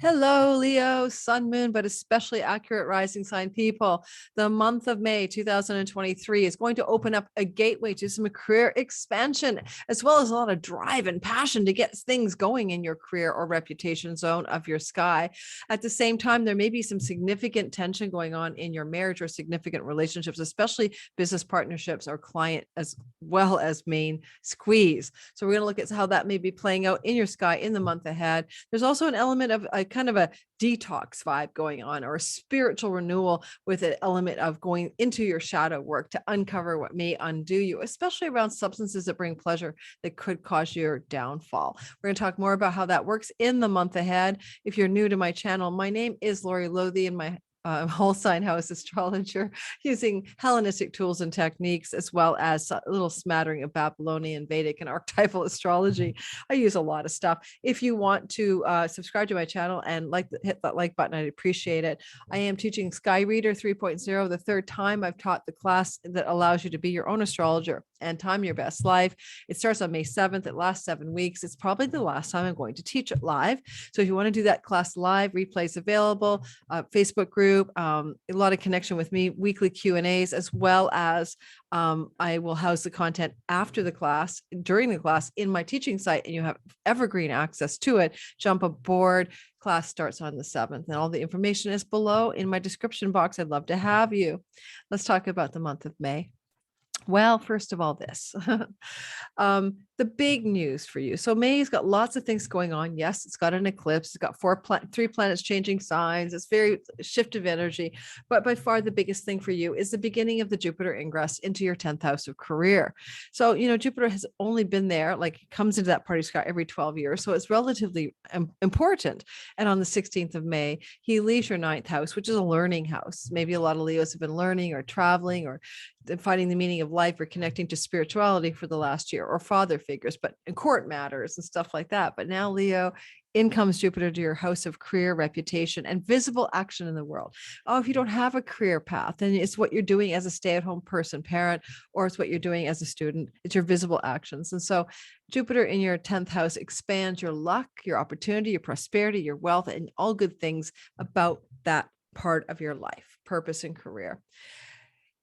Hello, Leo, sun, moon, but especially accurate rising sign people. The month of May 2023 is going to open up a gateway to some career expansion, as well as a lot of drive and passion to get things going in your career or reputation zone of your sky. At the same time, there may be some significant tension going on in your marriage or significant relationships, especially business partnerships or client, as well as main squeeze. So we're going to look at how that may be playing out in your sky in the month ahead. There's also an element of a kind of a detox vibe going on, or a spiritual renewal with an element of going into your shadow work to uncover what may undo you, especially around substances that bring pleasure that could cause your downfall. We're going to talk more about how that works in the month ahead. If you're new to my channel, my name is Lori Lothian, and my whole sign house astrologer, using Hellenistic tools and techniques, as well as a little smattering of Babylonian, Vedic, and archetypal astrology. I use a lot of stuff. If you want to subscribe to my channel and hit that like button, I'd appreciate it. I am teaching Sky Reader 3.0, the third time I've taught the class that allows you to be your own astrologer and time your best life. It starts on May 7th. It lasts 7 weeks. It's probably the last time I'm going to teach it live. So if you want to do that class live, replays available, Facebook group, a lot of connection with me, weekly Q&As, as well as I will house the content after the class, during the class, in my teaching site, and you have evergreen access to it. Jump aboard. Class starts on the 7th, and all the information is below in my description box. I'd love to have you. Let's talk about the month of May. Well, first of all, this, the big news for you. So May's got lots of things going on. Yes, it's got an eclipse. It's got three planets changing signs. It's very shift of energy. But by far the biggest thing for you is the beginning of the Jupiter ingress into your 10th house of career. So, Jupiter has only been there, like it comes into that party sky every 12 years. So it's relatively important. And on the 16th of May, he leaves your 9th house, which is a learning house. Maybe a lot of Leos have been learning or traveling or finding the meaning of life or connecting to spirituality for the last year, or father figures, but in court matters and stuff like that. But now, Leo, in comes Jupiter to your house of career, reputation, and visible action in the world. Oh, if you don't have a career path, then it's what you're doing as a stay-at-home person, parent, or it's what you're doing as a student. It's your visible actions. And so Jupiter in your 10th house expands your luck, your opportunity, your prosperity, your wealth, and all good things about that part of your life, purpose, and career.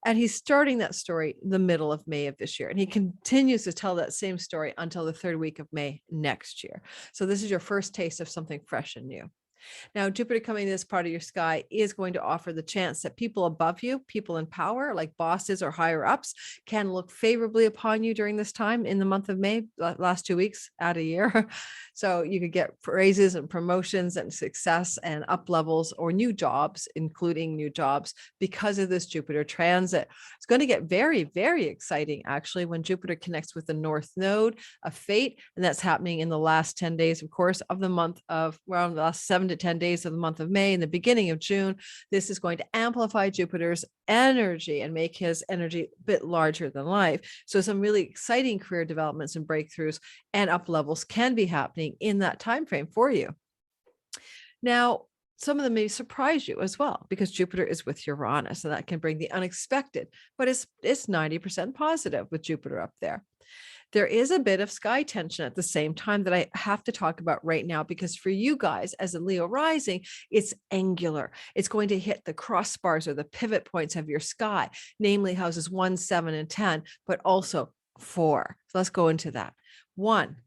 And he's starting that story the middle of May of this year. And he continues to tell that same story until the third week of May next year. So this is your first taste of something fresh and new. Now, Jupiter coming to this part of your sky is going to offer the chance that people above you, people in power, like bosses or higher ups, can look favorably upon you during this time in the month of May, last 2 weeks out of year. So you could get raises and promotions and success and up levels or new jobs, including new jobs, because of this Jupiter transit. It's going to get very, very exciting, actually, when Jupiter connects with the North Node of Fate. And that's happening in the last 10 days, of course, of the month of, around the last 7 to 10 days of the month of May and the beginning of June. This is going to amplify Jupiter's energy and make his energy a bit larger than life. So some really exciting career developments and breakthroughs and up levels can be happening in that time frame for you. Now, some of them may surprise you as well, because Jupiter is with Uranus, and that can bring the unexpected, but it's 90% positive with Jupiter up there. There is a bit of sky tension at the same time that I have to talk about right now, because for you guys as a Leo rising, it's angular. It's going to hit the crossbars or the pivot points of your sky, namely houses 1, 7, and 10, but also 4. So let's go into that. 1,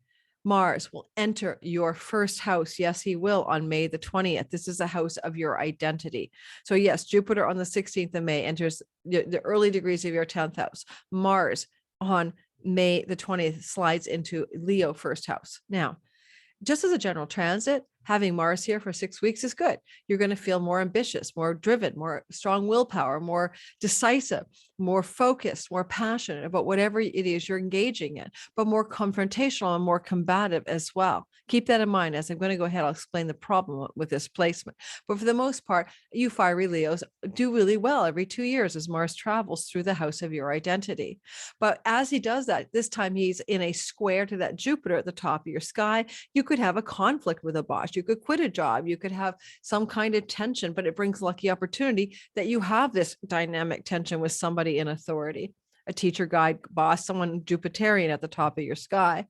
Mars will enter your first house. Yes, he will, on May the 20th. This is a house of your identity. So yes, Jupiter on the 16th of May enters the early degrees of your 10th house. Mars on May the 20th slides into Leo first house. Now, just as a general transit, having Mars here for 6 weeks is good. You're going to feel more ambitious, more driven, more strong willpower, more decisive, more focused, more passionate about whatever it is you're engaging in, but more confrontational and more combative as well. Keep that in mind as I'm going to go ahead. I'll explain the problem with this placement. But for the most part, you fiery Leos do really well every 2 years as Mars travels through the house of your identity. But as he does that, this time he's in a square to that Jupiter at the top of your sky. You could have a conflict with a boss. You could quit a job. You could have some kind of tension, but it brings lucky opportunity that you have this dynamic tension with somebody in authority, a teacher, guide, boss, someone Jupiterian at the top of your sky.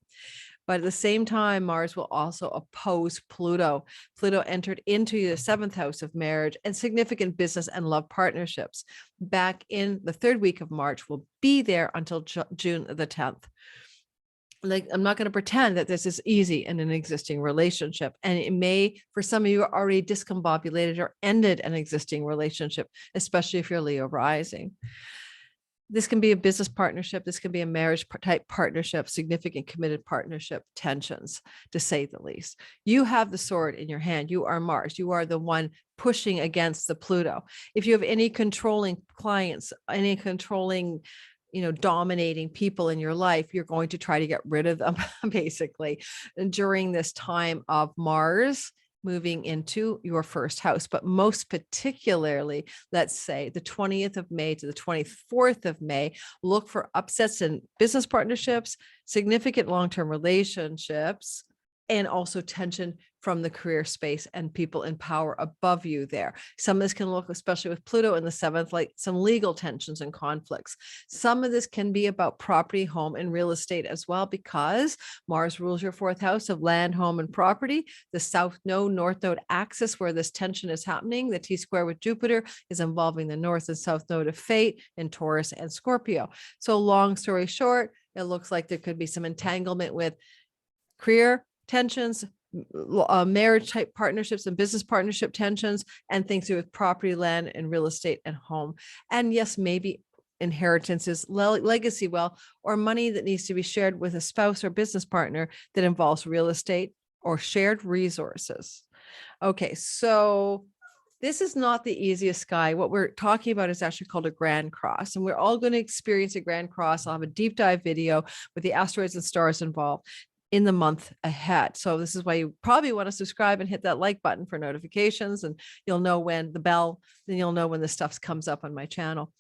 But at the same time, Mars will also oppose Pluto. Pluto entered into the seventh house of marriage and significant business and love partnerships. Back in the third week of March, will be there until June the 10th. Like, I'm not going to pretend that this is easy in an existing relationship. And it may, for some of you, are already discombobulated or ended an existing relationship, especially if you're Leo rising. This can be a business partnership. This can be a marriage type partnership, significant committed partnership, tensions, to say the least. You have the sword in your hand. You are Mars. You are the one pushing against the Pluto. If you have any controlling clients, any controlling, dominating people in your life, you're going to try to get rid of them basically during this time of Mars moving into your first house. But most particularly, let's say the 20th of May to the 24th of May, look for upsets in business partnerships, significant long-term relationships, and also tension from the career space and people in power above you there. Some of this can look, especially with Pluto in the seventh, like some legal tensions and conflicts. Some of this can be about property, home, and real estate as well, because Mars rules your fourth house of land, home, and property. The south node, north node axis where this tension is happening, the T-square with Jupiter, is involving the north and south node of fate in Taurus and Scorpio. So long story short, it looks like there could be some entanglement with career tensions, marriage type partnerships and business partnership tensions, and things to do with property, land, and real estate and home. And yes, maybe inheritances, legacy wealth, or money that needs to be shared with a spouse or business partner that involves real estate or shared resources. Okay, so this is not the easiest sky. What we're talking about is actually called a grand cross, and we're all going to experience a grand cross. I'll have a deep dive video with the asteroids and stars involved in the month ahead. So this is why you probably want to subscribe and hit that like button for notifications, and you'll know when the bell, then you'll know when the stuff comes up on my channel.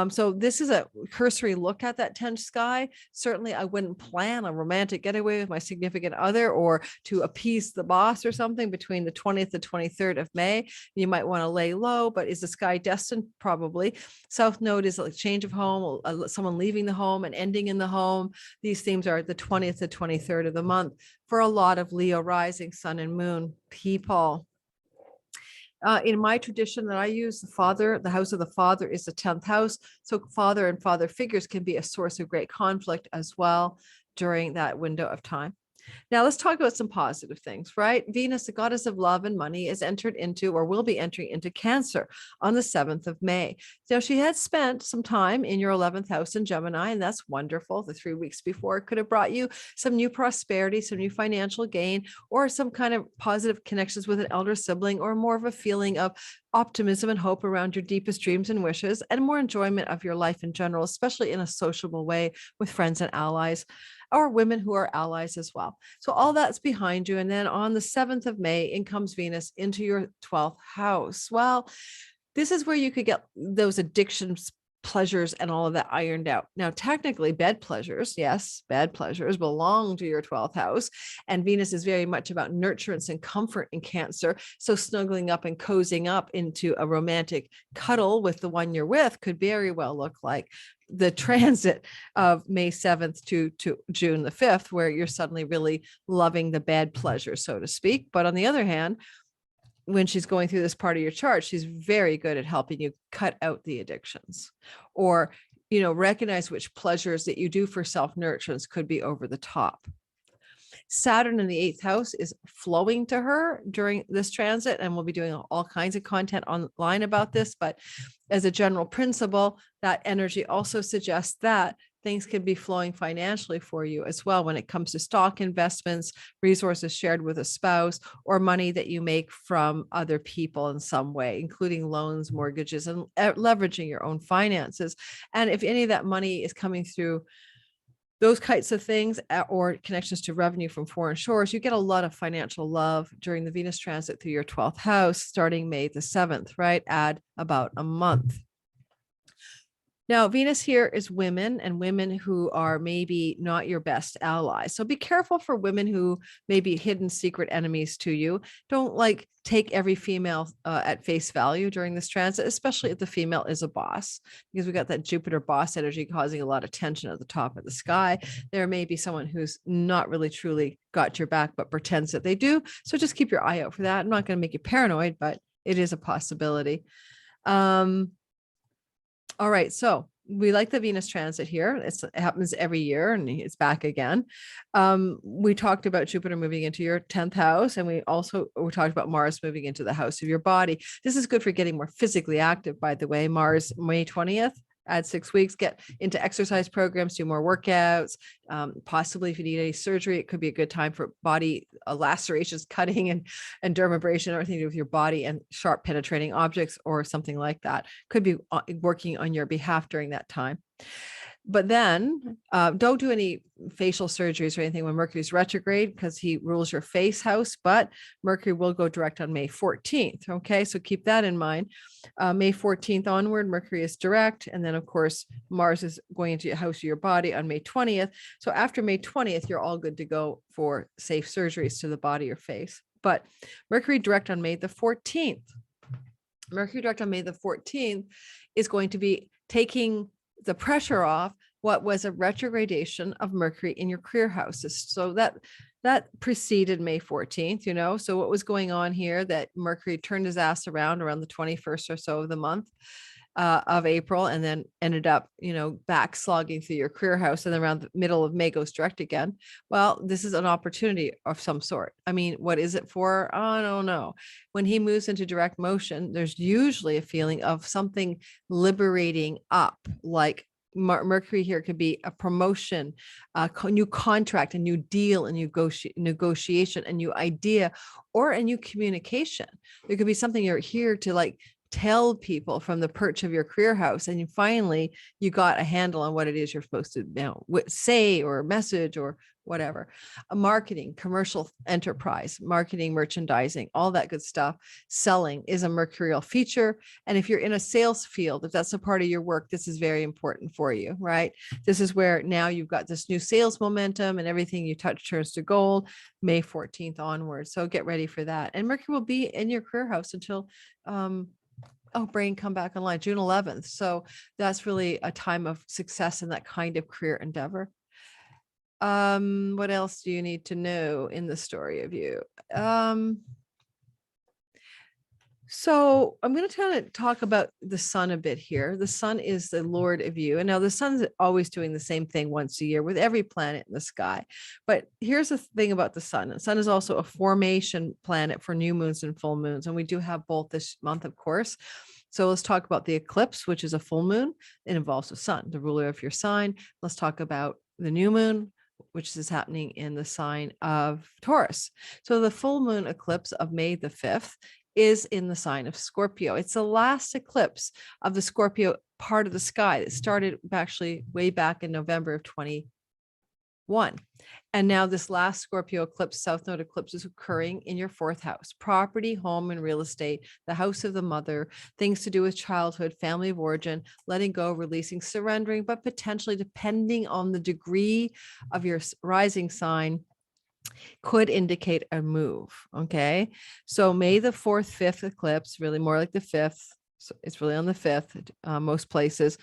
So this is a cursory look at that 10th sky. Certainly I wouldn't plan a romantic getaway with my significant other or to appease the boss or something between the 20th and 23rd of May. You might want to lay low, but is the sky destined? Probably. South node is a change of home, someone leaving the home and ending in the home. These themes are the 20th to 23rd of the month for a lot of Leo rising, sun and moon people. In my tradition that I use, the house of the father is the 10th house. So father and father figures can be a source of great conflict as well during that window of time. Now let's talk about some positive things, right? Venus, the goddess of love and money, is entered into, or will be entering into, Cancer on the 7th of May. Now she had spent some time in your 11th house in Gemini, and that's wonderful. The 3 weeks before could have brought you some new prosperity, some new financial gain, or some kind of positive connections with an elder sibling, or more of a feeling of optimism and hope around your deepest dreams and wishes, and more enjoyment of your life in general, especially in a sociable way with friends and allies, or women who are allies as well. So all that's behind you. And then on the 7th of May, in comes Venus into your 12th house. Well, this is where you could get those addictions, pleasures, and all of that ironed out. Now, technically, bed pleasures, yes, bed pleasures belong to your 12th house. And Venus is very much about nurturance and comfort in Cancer. So snuggling up and cozying up into a romantic cuddle with the one you're with could very well look like the transit of May 7th to June the 5th, where you're suddenly really loving the bed pleasure, so to speak. But on the other hand, when she's going through this part of your chart, she's very good at helping you cut out the addictions, or, recognize which pleasures that you do for self-nurturance could be over the top. Saturn in the 8th house is flowing to her during this transit, and we'll be doing all kinds of content online about this. But as a general principle, that energy also suggests that things can be flowing financially for you as well when it comes to stock investments, resources shared with a spouse, or money that you make from other people in some way, including loans, mortgages, and leveraging your own finances. And if any of that money is coming through those kinds of things, or connections to revenue from foreign shores, you get a lot of financial love during the Venus transit through your 12th house, starting May the 7th, right? Add about a month. Now, Venus here is women and women who are maybe not your best allies. So be careful for women who may be hidden secret enemies to you. Don't like take every female at face value during this transit, especially if the female is a boss, because we got that Jupiter boss energy causing a lot of tension at the top of the sky. There may be someone who's not really truly got your back, but pretends that they do. So just keep your eye out for that. I'm not going to make you paranoid, but it is a possibility. All right, so we like the Venus transit here. It happens every year and it's back again. We talked about Jupiter moving into your 10th house, and we talked about Mars moving into the house of your body. This is good for getting more physically active, by the way. Mars, May 20th, add 6 weeks, get into exercise programs, do more workouts. Possibly if you need any surgery, it could be a good time for body lacerations, cutting and dermabrasion, everything to do with your body and sharp penetrating objects or something like that. Could be working on your behalf during that time. But then don't do any facial surgeries or anything when Mercury's retrograde, because he rules your face house, but Mercury will go direct on May 14th. Okay, so keep that in mind. May 14th onward, Mercury is direct. And then, of course, Mars is going into your house of your body on May 20th. So after May 20th, you're all good to go for safe surgeries to the body or face. But Mercury direct on May the 14th. Mercury direct on May the 14th is going to be taking the pressure off what was a retrogradation of Mercury in your career houses. So that preceded May 14th, so what was going on here, that Mercury turned his ass around the 21st or so of the month of April, and then ended up, back slogging through your career house, and then around the middle of May goes direct again. Well, this is an opportunity of some sort. I mean, what is it for? I don't know. When he moves into direct motion, there's usually a feeling of something liberating up, like Mercury here could be a promotion, a new contract, a new deal, a negotiation, a new idea, or a new communication. There could be something you're here to like tell people from the perch of your career house, and you got a handle on what it is you're supposed to say or message or whatever. Marketing, commercial enterprise, marketing, merchandising, all that good stuff. Selling is a mercurial feature. And if you're in a sales field, if that's a part of your work, this is very important for you, right? This is where now you've got this new sales momentum, and everything you touch turns to gold May 14th onwards. So get ready for that. And Mercury will be in your career house until brain come back online June 11th. So that's really a time of success in that kind of career endeavor. What else do you need to know in the story of you? So I'm going to talk about the sun a bit here. The sun is the Lord of you. And now the sun's always doing the same thing once a year with every planet in the sky. But here's the thing about the sun. The sun is also a formation planet for new moons and full moons. And we do have both this month, of course. So let's talk about the eclipse, which is a full moon. It involves the sun, the ruler of your sign. Let's talk about the new moon, which is happening in the sign of Taurus. So the full moon eclipse of May the 5th is in the sign of Scorpio. It's the last eclipse of the Scorpio part of the sky that started actually way back in November of 2021. And now this last Scorpio eclipse, South Node eclipse, is occurring in your 4th house: property, home, and real estate, the house of the mother, things to do with childhood, family of origin, letting go, releasing, surrendering, but potentially, depending on the degree of your rising sign, could indicate a move. Okay. So May the 4th, 5th eclipse, really more like the 5th. So it's really on the 5th, most places.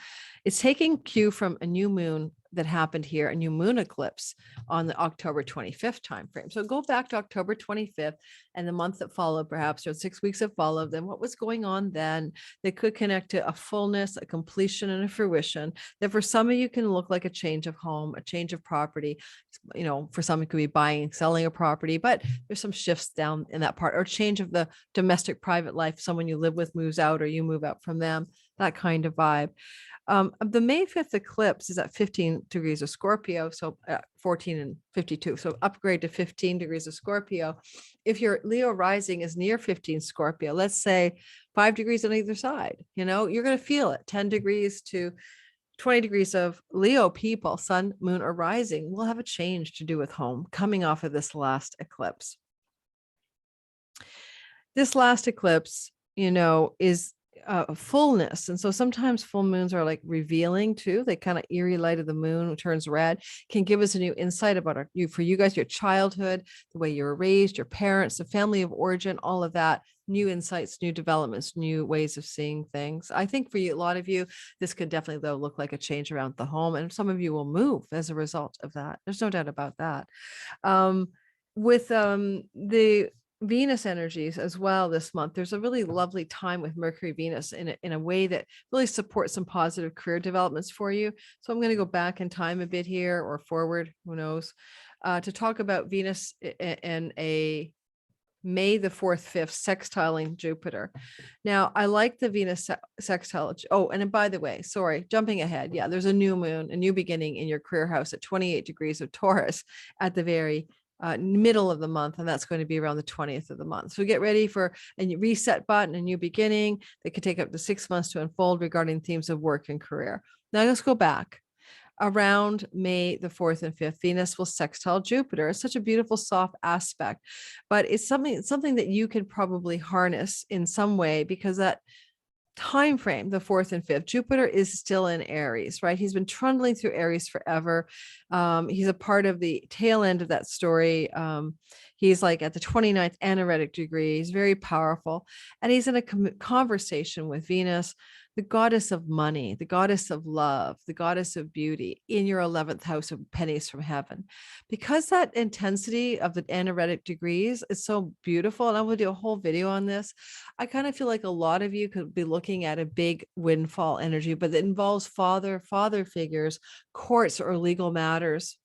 It's taking cue from a new moon that happened here, a new moon eclipse on the October 25th timeframe. So go back to October 25th and the month that followed, perhaps, or 6 weeks that followed, then what was going on then that could connect to a fullness, a completion, and a fruition that for some of you can look like a change of home, a change of property. For some, it could be buying, selling a property, but there's some shifts down in that part, or change of the domestic private life. Someone you live with moves out, or you move out from them, that kind of vibe. The May 5th eclipse is at 15 degrees of Scorpio, so 14 and 52. So upgrade to 15 degrees of Scorpio. If your Leo rising is near 15 Scorpio, let's say 5 degrees on either side, you're going to feel it. 10 degrees to 20 degrees of Leo people, sun, moon, or rising, will have a change to do with home coming off of this last eclipse. This last eclipse, is fullness. And so sometimes full moons are like revealing too. They kind of eerie light of the moon turns red, can give us a new insight about for you guys, your childhood, the way you were raised, your parents, the family of origin, all of that, new insights, new developments, new ways of seeing things. I think for you, a lot of you, this could definitely though look like a change around the home, and some of you will move as a result of that. There's no doubt about that. With the Venus energies as well this month, there's a really lovely time with Mercury Venus in a way that really supports some positive career developments for you. So I'm going to go back in time a bit here, or forward, who knows, to talk about Venus and a May the 4th, 5th sextiling Jupiter. Now, I like the Venus sextile. Oh, and by the way, sorry, jumping ahead. Yeah, there's a new moon, a new beginning in your career house at 28 degrees of Taurus at the very middle of the month, and that's going to be around the 20th of the month. So get ready for a reset button, a new beginning that could take up to 6 months to unfold regarding themes of work and career. Now let's go back. Around May the 4th and 5th, Venus will sextile Jupiter. It's such a beautiful, soft aspect, but it's something that you can probably harness in some way, because that time frame, the 4th and 5th, Jupiter is still in Aries, right? He's been trundling through Aries forever. He's a part of the tail end of that story. He's like at the 29th anaretic degree. He's very powerful, and he's in a conversation with Venus, the goddess of money, the goddess of love, the goddess of beauty, in your 11th house of pennies from heaven. Because that intensity of the anaretic degrees is so beautiful, and I will do a whole video on this, I kind of feel like a lot of you could be looking at a big windfall energy, but it involves father figures, courts, or legal matters.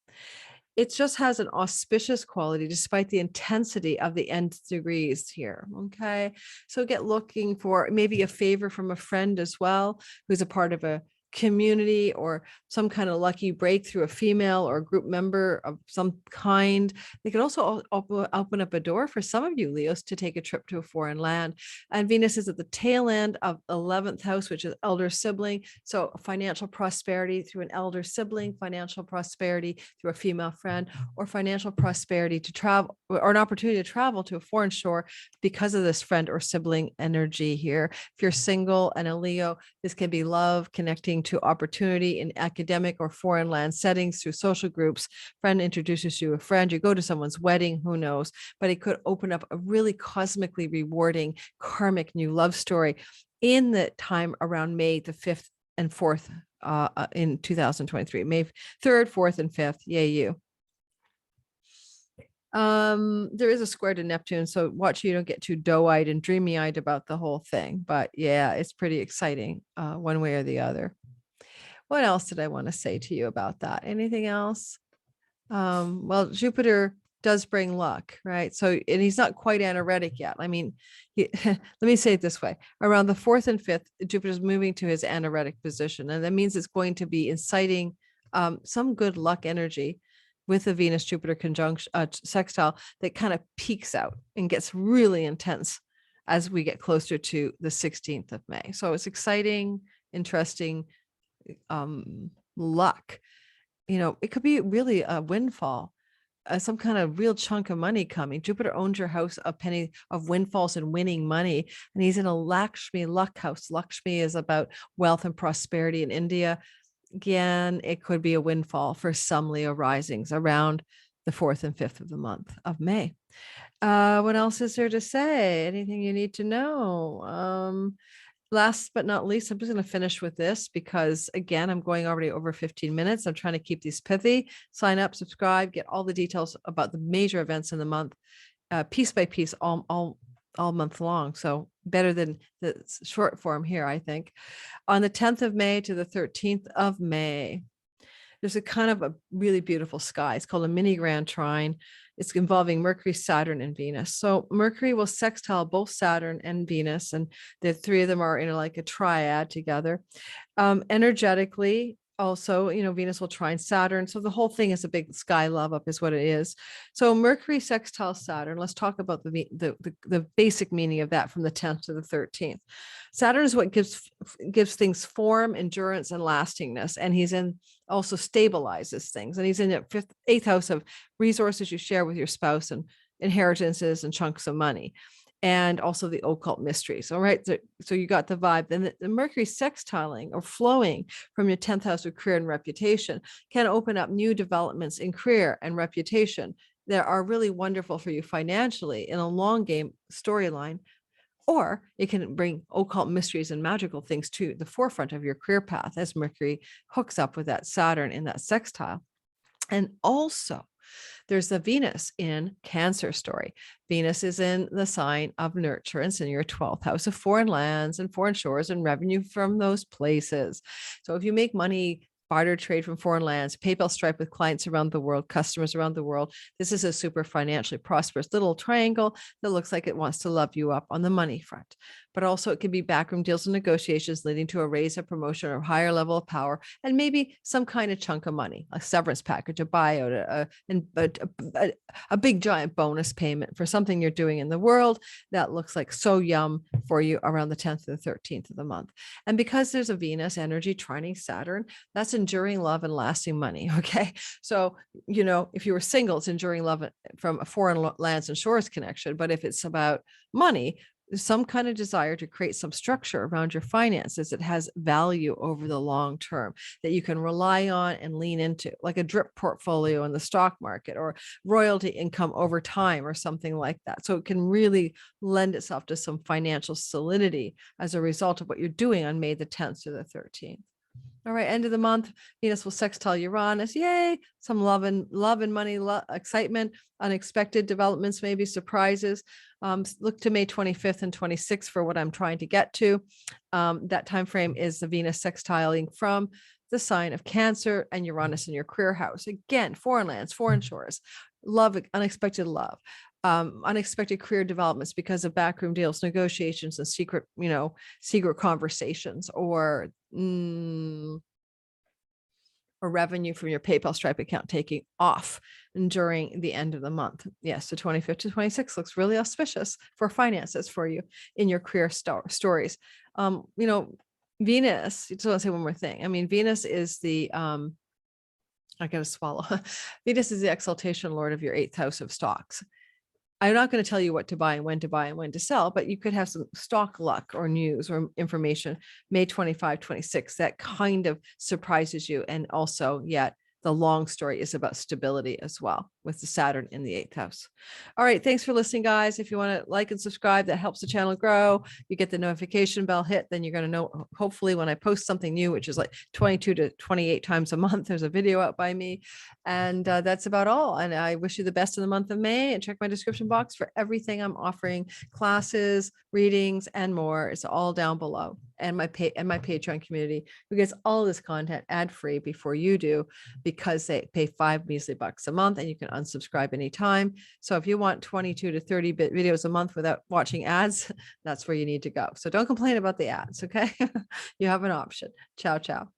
It just has an auspicious quality despite the intensity of the nth degrees here. Okay. So get looking for maybe a favor from a friend as well, who's a part of a community, or some kind of lucky breakthrough, a female or a group member of some kind. They could also open up a door for some of you Leos to take a trip to a foreign land. And Venus is at the tail end of 11th house, which is elder sibling. So financial prosperity through an elder sibling, financial prosperity through a female friend, or financial prosperity to travel, or an opportunity to travel to a foreign shore because of this friend or sibling energy here. If you're single and a Leo, this can be love connecting to opportunity in academic or foreign land settings through social groups. Friend introduces you to a friend, you go to someone's wedding, who knows, but it could open up a really cosmically rewarding karmic new love story in the time around May the 5th and 4th in 2023. May 3rd, 4th, and 5th. Yay, you. There is a square to Neptune, so watch you don't get too doe-eyed and dreamy-eyed about the whole thing. But yeah, it's pretty exciting one way or the other. What else did I want to say to you about that? Anything else? Well, Jupiter does bring luck, right? So, and he's not quite anaretic yet. I mean, let me say it this way. Around the 4th and 5th, Jupiter's moving to his anaretic position. And that means it's going to be inciting some good luck energy with the Venus-Jupiter conjunction sextile that kind of peaks out and gets really intense as we get closer to the 16th of May. So it's exciting, interesting, luck. You know, it could be really a windfall, some kind of real chunk of money coming. Jupiter owns your house of penny of windfalls and winning money, and he's in a Lakshmi luck house. Lakshmi is about wealth and prosperity in India. Again, it could be a windfall for some Leo risings around the 4th and 5th of the month of May. What else is there to say? Anything you need to know? Last but not least, I'm just going to finish with this because, again, I'm going already over 15 minutes. I'm trying to keep these pithy. Sign up, subscribe, get all the details about the major events in the month, piece by piece, all month long. So better than the short form here, I think. On the 10th of May to the 13th of May, there's a kind of a really beautiful sky. It's called a mini grand trine. It's involving Mercury, Saturn, and Venus. So Mercury will sextile both Saturn and Venus, and the three of them are in like a triad together. Energetically, also, you know, Venus will trine Saturn. So the whole thing is a big sky love up is what it is. So Mercury sextile Saturn. Let's talk about the basic meaning of that from the 10th to the 13th. Saturn is what gives things form, endurance, and lastingness. And he's in also stabilizes things. And he's in the 8th house of resources you share with your spouse and inheritances and chunks of money. and also the occult mysteries. All right. So you got the vibe. Then the Mercury sextiling or flowing from your 10th house of career and reputation can open up new developments in career and reputation that are really wonderful for you financially in a long game storyline. Or it can bring occult mysteries and magical things to the forefront of your career path as Mercury hooks up with that Saturn in that sextile. And also, there's the Venus in Cancer story. Venus is in the sign of nurturance in your 12th house of foreign lands and foreign shores and revenue from those places. So if you make money, barter trade from foreign lands, PayPal Stripe with clients around the world, customers around the world, this is a super financially prosperous little triangle that looks like it wants to love you up on the money front. But also it can be backroom deals and negotiations leading to a raise, a promotion, or higher level of power, and maybe some kind of chunk of money, a severance package, a buyout, a big giant bonus payment for something you're doing in the world that looks like so yum for you around the 10th to the 13th of the month. And because there's a Venus energy trining Saturn, that's enduring love and lasting money. Okay. So, if you were single, it's enduring love from a foreign lands and shores connection. But if it's about money, some kind of desire to create some structure around your finances that has value over the long term that you can rely on and lean into, like a drip portfolio in the stock market or royalty income over time or something like that. So it can really lend itself to some financial solidity as a result of what you're doing on May the 10th to the 13th. All right, end of the month, Venus will sextile Uranus. Yay! Some love and money, excitement, unexpected developments, maybe surprises. Look to May 25th and 26th for what I'm trying to get to. That time frame is the Venus sextiling from the sign of Cancer and Uranus in your career house. Again, foreign lands, foreign shores, love, unexpected love. Unexpected career developments because of backroom deals, negotiations, and secret conversations, or revenue from your PayPal Stripe account taking off during the end of the month. Yes, the 25th to 26th looks really auspicious for finances for you in your career stories. Venus, just want to say one more thing. I mean, Venus is the I gotta swallow. Venus is the exaltation lord of your 8th house of stocks. I'm not going to tell you what to buy and when to sell, but you could have some stock luck or news or information May 25, 26 that kind of surprises you. And also, yet the long story is about stability as well with the Saturn in the 8th house. All right. Thanks for listening, guys. If you want to like and subscribe, that helps the channel grow. You get the notification bell hit, then you're going to know, hopefully, when I post something new, which is like 22 to 28 times a month, there's a video out by me. And that's about all. And I wish you the best in the month of May, and check my description box for everything I'm offering, classes, readings, and more. It's all down below. And my Patreon community, who gets all this content ad-free before you do, because they pay $5 measly a month, and you can unsubscribe anytime. So if you want 22 to 30 videos a month without watching ads, that's where you need to go. So don't complain about the ads. Okay. You have an option. Ciao, ciao.